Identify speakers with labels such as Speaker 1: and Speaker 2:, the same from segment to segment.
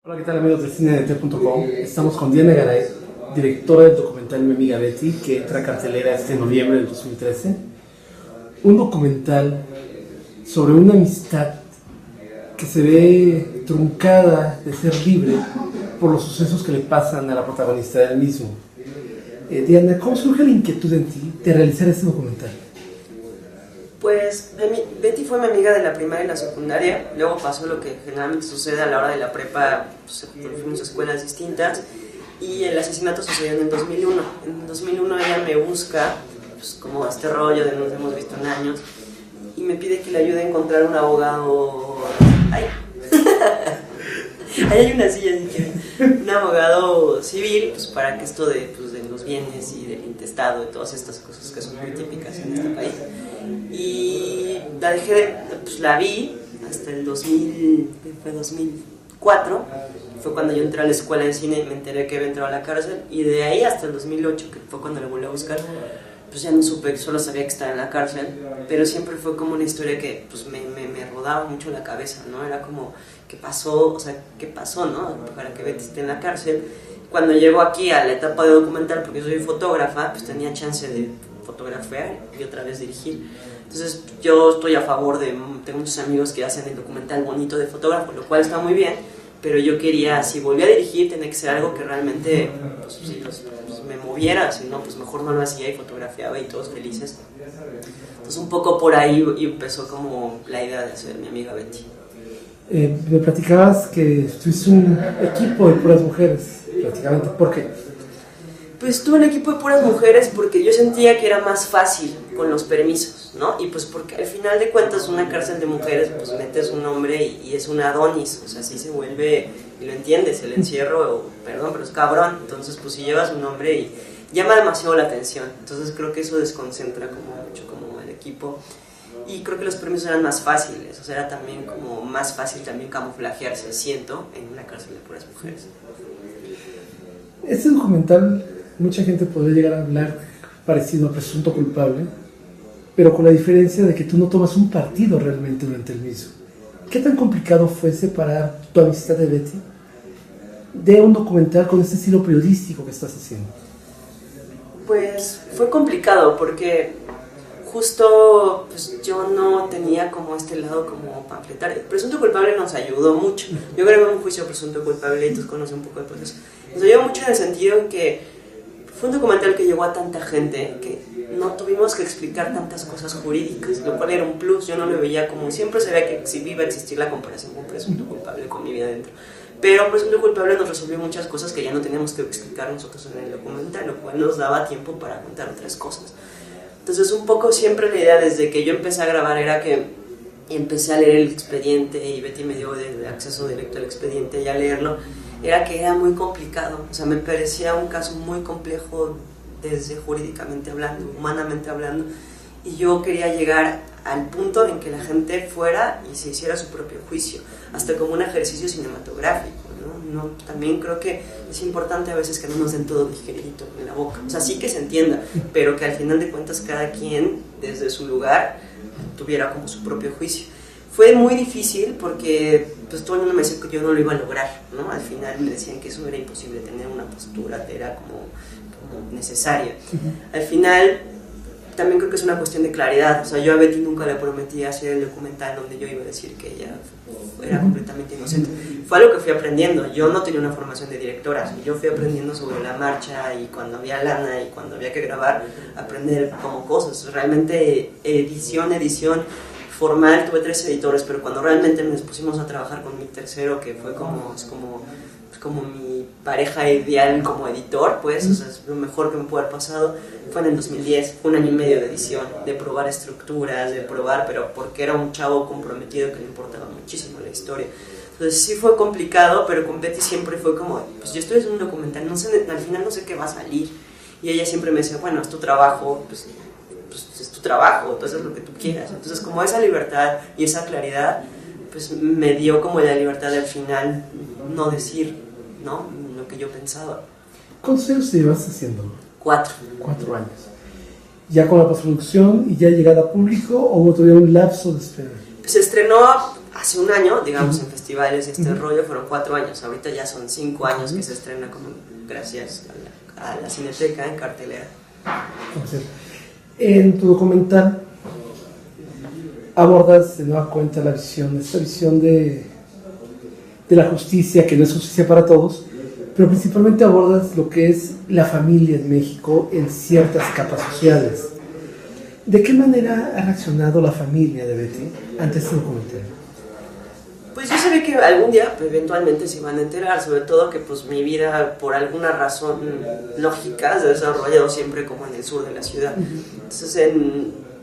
Speaker 1: Hola, ¿qué tal amigos de cinedt.com? Estamos con Diana Garay, directora del documental Mi amiga Betty, que entra a cartelera este noviembre del 2013. Un documental sobre una amistad que se ve truncada de ser libre por los sucesos que le pasan a la protagonista del mismo. Diana, ¿cómo surge la inquietud en ti de realizar este documental?
Speaker 2: Pues Betty fue mi amiga de la primaria y la secundaria. Luego pasó lo que generalmente sucede a la hora de la prepa, pues, fuimos a escuelas distintas y el asesinato sucedió en el 2001. En el 2001 ella me busca, pues como este rollo de nos hemos visto en años, y me pide que le ayude a encontrar un abogado. ¡Ay! Ahí hay una silla, si quieren. Un abogado civil, pues para que esto de los bienes y del intestado, de todas estas cosas que son muy típicas en este país. Y la la vi hasta el 2004, fue cuando yo entré a la escuela de cine y me enteré que había entrado a la cárcel, y de ahí hasta el 2008, que fue cuando la volví a buscar, pues ya no supe, solo sabía que estaba en la cárcel, pero siempre fue como una historia que pues me rodaba mucho la cabeza, ¿no? Era como, ¿qué pasó? O sea, ¿qué pasó, no? Para que Betty esté en la cárcel. Cuando llego aquí a la etapa de documental, porque soy fotógrafa, pues tenía chance de fotografiar y otra vez dirigir. Entonces yo estoy a favor tengo muchos amigos que hacen el documental bonito de fotógrafo, lo cual está muy bien, pero yo quería, si volví a dirigir, tenía que ser algo que realmente pues, me moviera, si no, pues mejor no lo hacía y fotografiaba y todos felices. Entonces un poco por ahí empezó como la idea de hacer Mi amiga Betty.
Speaker 1: Me platicabas que tuviste un equipo de puras mujeres, prácticamente. ¿Por qué?
Speaker 2: Pues tuve un equipo de puras mujeres porque yo sentía que era más fácil con los permisos, ¿no? Y pues porque al final de cuentas una cárcel de mujeres, pues metes un hombre y es un Adonis, o sea, así se vuelve, y lo entiendes, el encierro, perdón, pero es cabrón. Entonces pues si llevas un hombre y llama demasiado la atención, entonces creo que eso desconcentra como mucho como el equipo. Y creo que los permisos eran más fáciles, o sea, era también como más fácil también camuflajearse, siento, en una cárcel de puras mujeres.
Speaker 1: Este documental, mucha gente podría llegar a hablar parecido a Presunto Culpable, pero con la diferencia de que tú no tomas un partido realmente durante el mismo. ¿Qué tan complicado fue separar tu amistad de Betty de un documental con este estilo periodístico que estás haciendo?
Speaker 2: Pues fue complicado porque justo pues, yo no tenía como este lado como panfletario. Presunto Culpable nos ayudó mucho. Yo grabé un juicio Presunto Culpable y tú conoces un poco de proceso. Nos ayudó mucho en el sentido que fue un documental que llegó a tanta gente que no tuvimos que explicar tantas cosas jurídicas, lo cual era un plus. Yo no lo veía como, siempre sabía que iba a existir la comparación con Presunto Culpable, con mi vida dentro, pero Presunto Culpable nos resolvió muchas cosas que ya no teníamos que explicar nosotros en el documental, lo cual nos daba tiempo para contar otras cosas. Entonces un poco siempre la idea desde que yo empecé a grabar era que empecé a leer el expediente y Betty me dio de acceso directo al expediente y a leerlo, era que era muy complicado, o sea, me parecía un caso muy complejo desde jurídicamente hablando, humanamente hablando, y yo quería llegar al punto en que la gente fuera y se hiciera su propio juicio, hasta como un ejercicio cinematográfico, ¿no? También creo que es importante a veces que no nos den todo digeridito en la boca, o sea, sí que se entienda, pero que al final de cuentas cada quien desde su lugar tuviera como su propio juicio. Fue muy difícil porque pues todo el mundo me decía que yo no lo iba a lograr, ¿no? Al final me decían que eso era imposible, tener una postura que era como necesaria. Al final también creo que es una cuestión de claridad, o sea, yo a Betty nunca le prometí hacer el documental donde yo iba a decir que ella era completamente inocente. Fue algo que fui aprendiendo, yo no tenía una formación de directora, yo fui aprendiendo sobre la marcha y cuando había lana y cuando había que grabar, aprender como cosas. Realmente edición formal, tuve 3 editores, pero cuando realmente nos pusimos a trabajar con mi tercero, que fue como mi pareja ideal como editor, pues, o sea, es lo mejor que me pudo haber pasado, fue en el 2010, fue 1 año y medio de edición, de probar estructuras, pero porque era un chavo comprometido que le importaba muchísimo la historia. Entonces sí fue complicado, pero con Betty siempre fue como, pues yo estoy haciendo un documental, no sé, al final no sé qué va a salir, y ella siempre me decía, bueno, es tu trabajo, pues es tu trabajo, entonces es lo que tú quieras. Entonces como esa libertad y esa claridad pues me dio como la libertad de al final no decir, ¿no?, lo que yo pensaba.
Speaker 1: ¿Cuántos años te llevas haciéndolo?
Speaker 2: 4.
Speaker 1: 4 años. ¿Ya con la postproducción y ya llegada a público o todavía un lapso de espera?
Speaker 2: Se estrenó hace un año, digamos, en festivales festivales y este rollo fueron 4 años. Ahorita ya son 5 años que se estrena como gracias a la Cineteca en cartelera.
Speaker 1: En tu documental abordas de nueva cuenta esta visión de la justicia, que no es justicia para todos, pero principalmente abordas lo que es la familia en México en ciertas capas sociales. ¿De qué manera ha reaccionado la familia de Betty ante este documental?
Speaker 2: Pues yo sabía que algún día eventualmente se iban a enterar, sobre todo que pues mi vida por alguna razón lógica se ha desarrollado siempre como en el sur de la ciudad. Entonces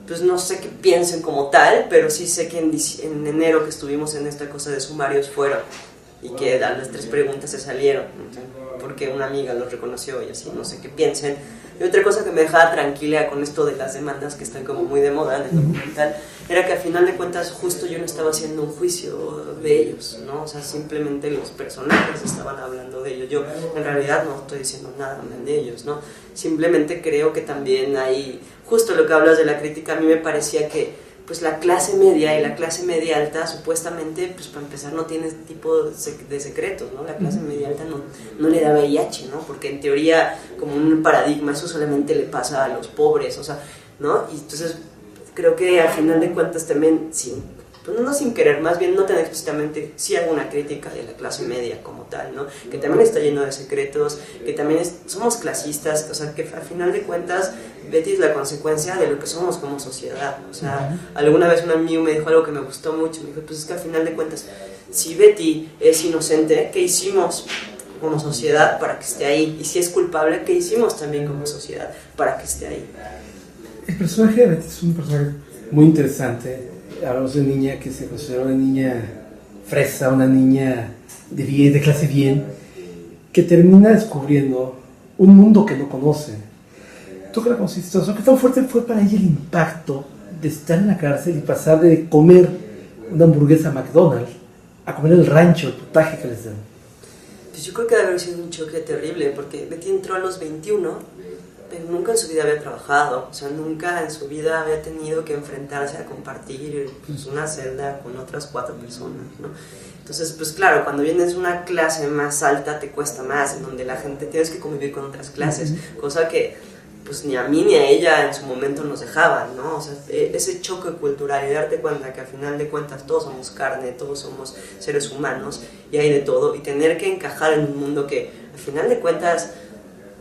Speaker 2: pues no sé qué piensen como tal, pero sí sé que en enero que estuvimos en esta cosa de sumarios fueron y que las 3 preguntas se salieron, ¿no? Porque una amiga los reconoció y así, no sé qué piensen. Y otra cosa que me dejaba tranquila con esto de las demandas que están como muy de moda en el documental, era que al final de cuentas justo yo no estaba haciendo un juicio de ellos, ¿no? O sea, simplemente los personajes estaban hablando de ellos. Yo en realidad no estoy diciendo nada de ellos, ¿no? Simplemente creo que también hay, justo lo que hablas de la crítica, a mí me parecía que pues la clase media y la clase media alta supuestamente, pues para empezar no tiene tipo de secretos, ¿no? La clase media alta no le da VIH, ¿no? Porque en teoría, como un paradigma, eso solamente le pasa a los pobres, o sea, ¿no? Y entonces creo que al final de cuentas también, sin querer, más bien no tan explícitamente, sí hago una crítica de la clase media como tal, ¿no? Que también está lleno de secretos, que también somos clasistas, o sea, que al final de cuentas Betty es la consecuencia de lo que somos como sociedad. O sea, alguna vez un amigo me dijo algo que me gustó mucho, me dijo, pues es que al final de cuentas, si Betty es inocente, ¿qué hicimos como sociedad para que esté ahí? Y si es culpable, ¿qué hicimos también como sociedad para que esté ahí?
Speaker 1: El personaje de Betty es un personaje muy interesante. Hablamos de una niña que se considera una niña fresa, una niña de clase bien, que termina descubriendo un mundo que no conoce. ¿Tú qué la conociste? O sea, ¿qué tan fuerte fue para ella el impacto de estar en la cárcel y pasar de comer una hamburguesa McDonald's a comer el rancho, el potaje que les dan?
Speaker 2: Pues yo creo que debe haber sido un choque terrible, porque Betty entró a los 21, pero nunca en su vida había trabajado, o sea, nunca en su vida había tenido que enfrentarse a compartir pues, una celda con otras 4 personas, ¿no? Entonces, pues claro, cuando vienes de una clase más alta te cuesta más, en donde la gente tienes que convivir con otras clases, cosa que pues ni a mí ni a ella en su momento nos dejaban, ¿no? O sea, ese choque cultural y darte cuenta que al final de cuentas todos somos carne, todos somos seres humanos y hay de todo, y tener que encajar en un mundo que al final de cuentas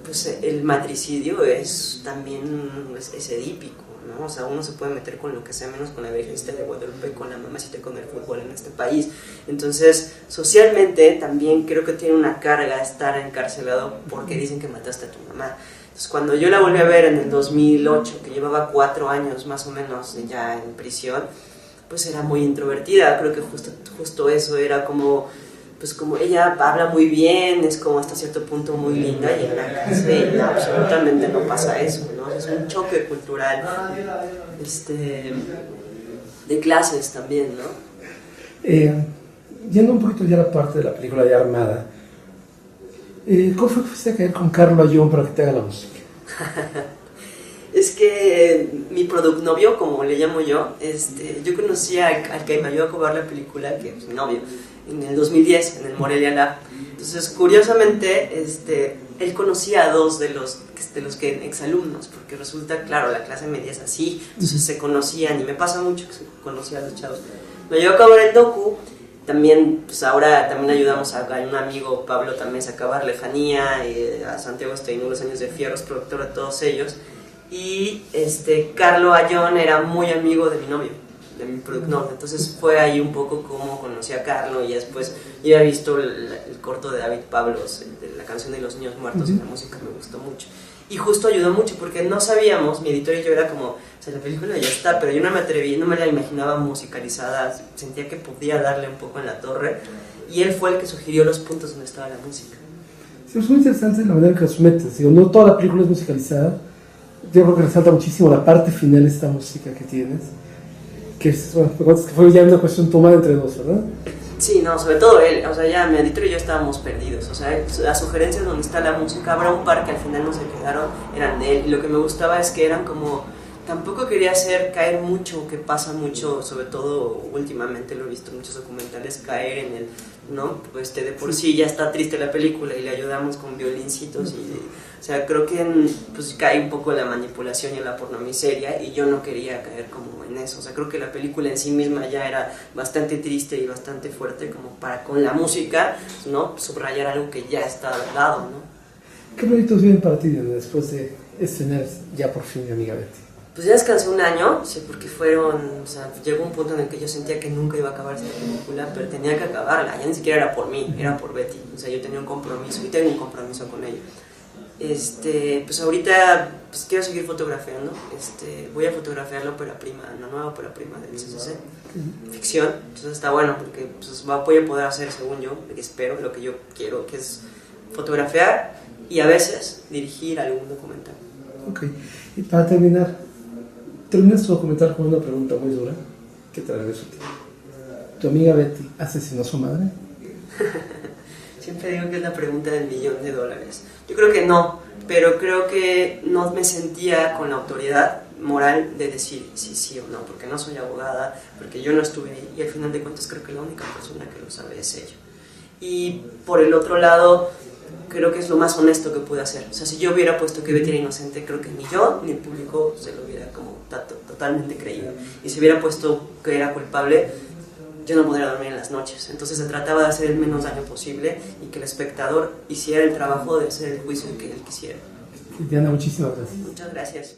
Speaker 2: pues el matricidio es también es edípico, ¿no? O sea, uno se puede meter con lo que sea, menos con la Virgencita de Guadalupe, con la mamacita, con el fútbol en este país. Entonces, socialmente también creo que tiene una carga estar encarcelado porque dicen que mataste a tu mamá. Entonces, cuando yo la volví a ver en el 2008, que llevaba 4 años más o menos ya en prisión, pues era muy introvertida. Creo que justo eso era como, pues como ella habla muy bien, es como hasta cierto punto muy linda, y en la cárcel absolutamente no pasa eso, ¿no? Es un choque cultural, de clases también, ¿no?
Speaker 1: Yendo un poquito ya a la parte de la película ya armada, ¿cómo fue que fuiste a caer con Carlo Ayón para que te haga la música?
Speaker 2: Es que mi novio, como le llamo yo, yo conocí al que me ayudó a cobrar la película, que es mi novio, en el 2010, en el Morelia Lab. Entonces, curiosamente, él conocía a 2 de los que exalumnos, porque resulta, claro, la clase media es así, entonces se conocían, y me pasa mucho que se conocían a los chavos. Me ayudó a acabar el docu. También, pues ahora también ayudamos a un amigo, Pablo, también a acabar Lejanía, a Santiago Esteinú, Los Años de Fierros, productor de todos ellos. Y Carlo Ayón era muy amigo de mi novio, de mi productor. Entonces fue ahí un poco como conocí a Carlo, y después yo había visto el corto de David Pablos, de la canción de Los Niños Muertos, y la música me gustó mucho. Y justo ayudó mucho porque no sabíamos, mi editor y yo era como, o sea, la película ya está, pero yo no me atreví, no me la imaginaba musicalizada, sentía que podía darle un poco en la torre, y él fue el que sugirió los puntos donde estaba la música.
Speaker 1: Sí, es muy interesante la manera en que los metes. Digo, no toda la película es musicalizada. Yo creo que resalta muchísimo la parte final de esta música que tienes, que fue ya una cuestión tomada entre 2, ¿verdad?
Speaker 2: Sí, no, sobre todo él, o sea, ya mi editor y yo estábamos perdidos, o sea, las sugerencias donde está la música, habrá un par que al final no se quedaron, eran de él, y lo que me gustaba es que eran como tampoco quería hacer caer mucho, que pasa mucho, sobre todo últimamente lo he visto en muchos documentales, caer en el, ¿no? Pues de por sí ya está triste la película y le ayudamos con violincitos y, o sea, creo que pues cae un poco la manipulación y la pornomiseria y yo no quería caer como en eso, o sea, creo que la película en sí misma ya era bastante triste y bastante fuerte como para con la música, ¿no? Subrayar algo que ya está dado, ¿no?
Speaker 1: ¿Qué proyectos vienen para ti después de estrenar ya por fin Mi Amiga Betty?
Speaker 2: Pues ya descansé un año, sí, porque o sea, llegó un punto en el que yo sentía que nunca iba a acabar esa película, pero tenía que acabarla, ya ni siquiera era por mí, era por Betty, o sea, yo tenía un compromiso y tengo un compromiso con ella. Pues ahorita pues quiero seguir fotografiando, voy a fotografiar la ópera prima, la nueva ópera prima del CCC, ficción, entonces está bueno porque pues, voy a poder hacer, según yo, espero, lo que yo quiero, que es fotografiar y a veces dirigir algún documental.
Speaker 1: Ok, y para terminas tu documental con una pregunta muy dura que te regreso a ti. ¿Tu amiga Betty asesinó a su madre?
Speaker 2: Siempre digo que es la pregunta del $1.000.000. Yo creo que no, pero creo que no me sentía con la autoridad moral de decir sí o no, porque no soy abogada, porque yo no estuve ahí y al final de cuentas creo que la única persona que lo sabe es ella. Y por el otro lado, creo que es lo más honesto que pude hacer. O sea, si yo hubiera puesto que Betty era inocente, creo que ni yo ni el público se lo hubiera como totalmente creído. Y si hubiera puesto que era culpable, yo no podría dormir en las noches. Entonces se trataba de hacer el menos daño posible y que el espectador hiciera el trabajo de hacer el juicio que él quisiera.
Speaker 1: Diana, muchísimas gracias.
Speaker 2: Muchas gracias.